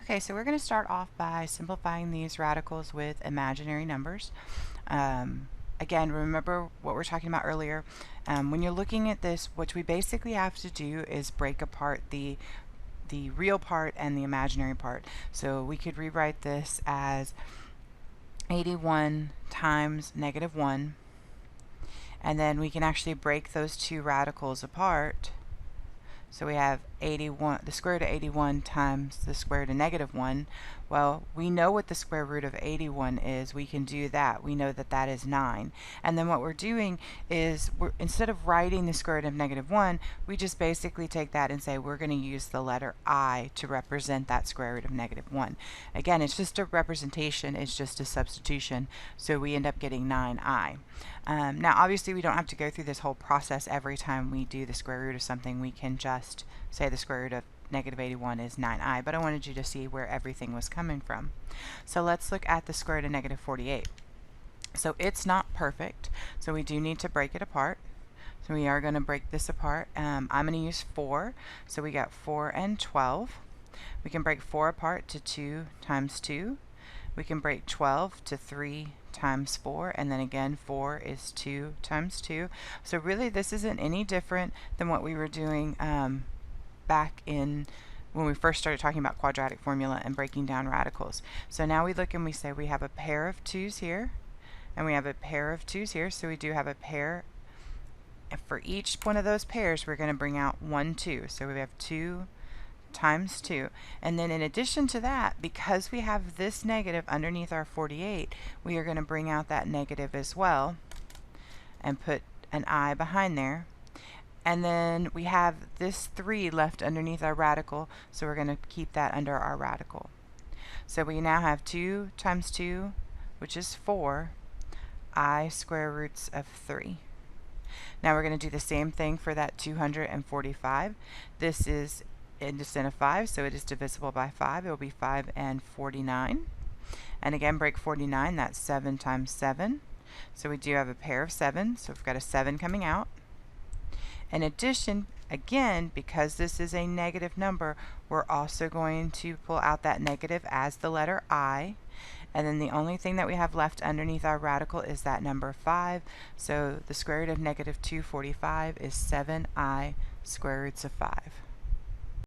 Okay, so we're going to start off by simplifying these radicals with imaginary numbers. Again, remember what we were talking about earlier. When you're looking at this, what we basically have to do is break apart the real part and the imaginary part. So we could rewrite this as 81 times -1, and then we can actually break those two radicals apart. So we have 81, the square root of 81 times the square root of -1. Well, we know what the square root of 81 is. We can do that. We know that that is 9. And then what we're doing is, instead of writing the square root of -1, we just basically take that and say we're going to use the letter I to represent that square root of -1. Again, it's just a representation. It's just a substitution. So we end up getting 9i. Now, obviously, we don't have to go through this whole process every time we do the square root of something. We can just say the square root of -81 is 9i, but I wanted you to see where everything was coming from. So let's look at the square root of -48. So it's not perfect, so we do need to break it apart. So we are going to break this apart. I'm going to use 4, so we got 4 and 12. We can break 4 apart to 2 times 2. We can break 12 to 3 times 4, and then again 4 is 2 times 2. So really this isn't any different than what we were doing back in when we first started talking about quadratic formula and breaking down radicals. So now we look and we say we have a pair of 2's here and we have a pair of 2's here, so we do have a pair, and for each one of those pairs we're going to bring out 1 2. So we have 2 times 2, and then in addition to that, because we have this negative underneath our 48, we are going to bring out that negative as well and put an I behind there. And then we have this 3 left underneath our radical, so we're going to keep that under our radical. So we now have 2 times 2, which is 4, I square roots of 3. Now we're going to do the same thing for that 245. This is in descent of 5, so it is divisible by 5. It will be 5 and 49. And again, break 49, that's 7 times 7. So we do have a pair of 7, so we've got a 7 coming out. In addition, again, because this is a negative number, we're also going to pull out that negative as the letter I. And then the only thing that we have left underneath our radical is that number 5. So the square root of -245 is 7i square roots of 5.